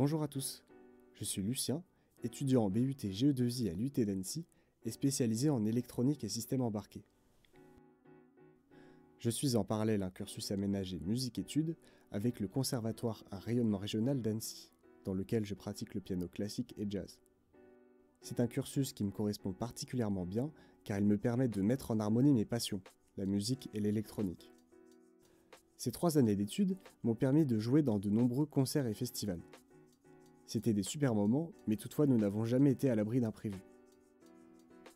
Bonjour à tous, je suis Lucien, étudiant en BUT GE2I à l'UT d'Annecy et spécialisé en électronique et systèmes embarqués. Je suis en parallèle un cursus aménagé musique-études avec le Conservatoire à rayonnement régional d'Annecy, dans lequel je pratique le piano classique et jazz. C'est un cursus qui me correspond particulièrement bien car il me permet de mettre en harmonie mes passions, la musique et l'électronique. Ces 3 années d'études m'ont permis de jouer dans de nombreux concerts et festivals. C'était des super moments, mais toutefois nous n'avons jamais été à l'abri d'imprévus.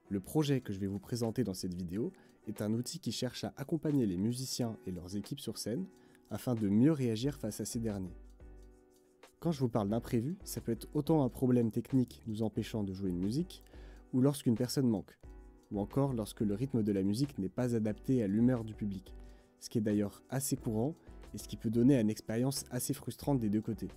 Le projet que je vais vous présenter dans cette vidéo est un outil qui cherche à accompagner les musiciens et leurs équipes sur scène afin de mieux réagir face à ces derniers. Quand je vous parle d'imprévu, ça peut être autant un problème technique nous empêchant de jouer une musique, ou lorsqu'une personne manque, ou encore lorsque le rythme de la musique n'est pas adapté à l'humeur du public, ce qui est d'ailleurs assez courant et ce qui peut donner une expérience assez frustrante des deux côtés.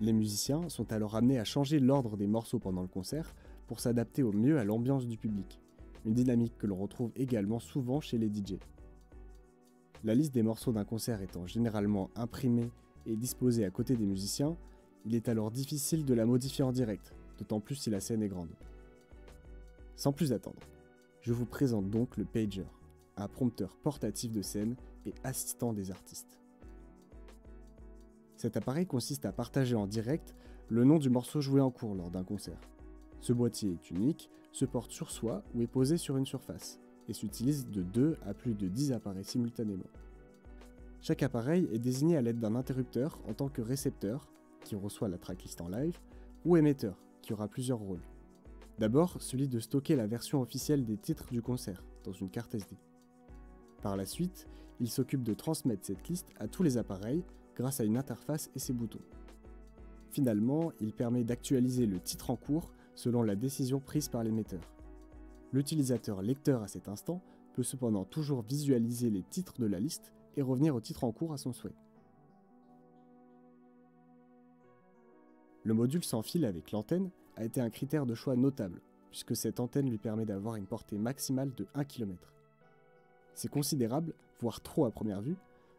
Les musiciens sont alors amenés à changer l'ordre des morceaux pendant le concert pour s'adapter au mieux à l'ambiance du public, une dynamique que l'on retrouve également souvent chez les DJ. La liste des morceaux d'un concert étant généralement imprimée et disposée à côté des musiciens, il est alors difficile de la modifier en direct, d'autant plus si la scène est grande. Sans plus attendre, je vous présente donc le pager, un prompteur portatif de scène et assistant des artistes. Cet appareil consiste à partager en direct le nom du morceau joué en cours lors d'un concert. Ce boîtier est unique, se porte sur soi ou est posé sur une surface et s'utilise de 2 à plus de 10 appareils simultanément. Chaque appareil est désigné à l'aide d'un interrupteur en tant que récepteur, qui reçoit la tracklist en live, ou émetteur, qui aura plusieurs rôles. D'abord, celui de stocker la version officielle des titres du concert dans une carte SD. Par la suite, il s'occupe de transmettre cette liste à tous les appareils grâce à une interface et ses boutons. Finalement, il permet d'actualiser le titre en cours selon la décision prise par l'émetteur. L'utilisateur lecteur à cet instant peut cependant toujours visualiser les titres de la liste et revenir au titre en cours à son souhait. Le module sans fil avec l'antenne a été un critère de choix notable, puisque cette antenne lui permet d'avoir une portée maximale de 1 km. C'est considérable, voire trop à première vue,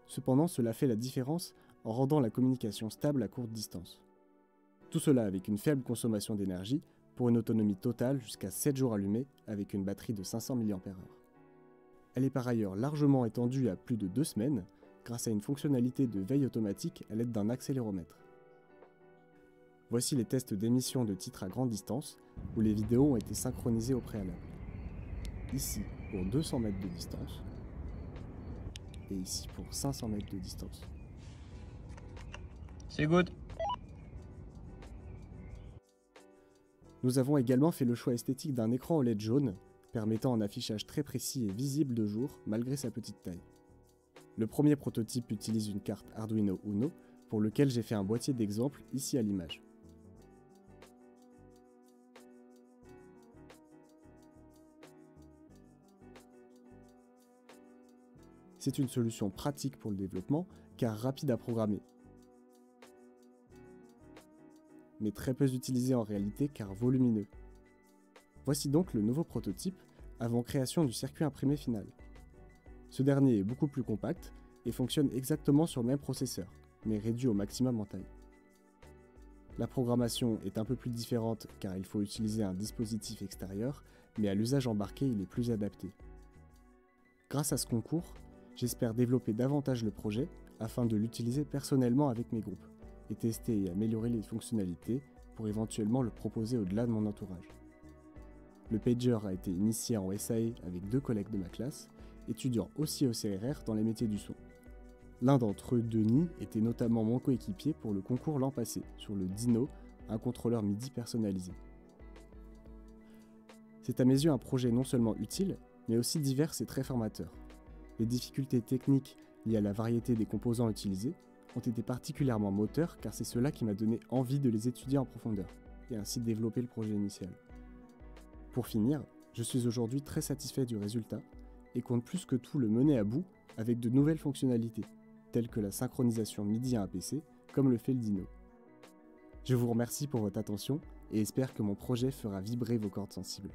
cependant cela fait la différence en rendant la communication stable à courte distance. Tout cela avec une faible consommation d'énergie pour une autonomie totale jusqu'à 7 jours allumés avec une batterie de 500 mAh. Elle est par ailleurs largement étendue à plus de 2 semaines grâce à une fonctionnalité de veille automatique à l'aide d'un accéléromètre. Voici les tests d'émission de titres à grande distance où les vidéos ont été synchronisées au préalable. Ici pour 200 mètres de distance et ici pour 500 mètres de distance. C'est good. Nous avons également fait le choix esthétique d'un écran OLED jaune, permettant un affichage très précis et visible de jour malgré sa petite taille. Le premier prototype utilise une carte Arduino Uno, pour lequel j'ai fait un boîtier d'exemple ici à l'image. C'est une solution pratique pour le développement, car rapide à programmer, mais très peu utilisé en réalité car volumineux. Voici donc le nouveau prototype avant création du circuit imprimé final. Ce dernier est beaucoup plus compact et fonctionne exactement sur le même processeur, mais réduit au maximum en taille. La programmation est un peu plus différente car il faut utiliser un dispositif extérieur, mais à l'usage embarqué il est plus adapté. Grâce à ce concours, j'espère développer davantage le projet afin de l'utiliser personnellement avec mes groupes et tester et améliorer les fonctionnalités pour éventuellement le proposer au-delà de mon entourage. Le pager a été initié en SAE avec 2 collègues de ma classe, étudiants aussi au CRR dans les métiers du son. L'un d'entre eux, Denis, était notamment mon coéquipier pour le concours l'an passé, sur le Dino, un contrôleur MIDI personnalisé. C'est à mes yeux un projet non seulement utile, mais aussi divers et très formateur. Les difficultés techniques liées à la variété des composants utilisés ont été particulièrement moteurs car c'est cela qui m'a donné envie de les étudier en profondeur et ainsi développer le projet initial. Pour finir, je suis aujourd'hui très satisfait du résultat et compte plus que tout le mener à bout avec de nouvelles fonctionnalités, telles que la synchronisation MIDI à un PC, comme le fait le Dino. Je vous remercie pour votre attention et espère que mon projet fera vibrer vos cordes sensibles.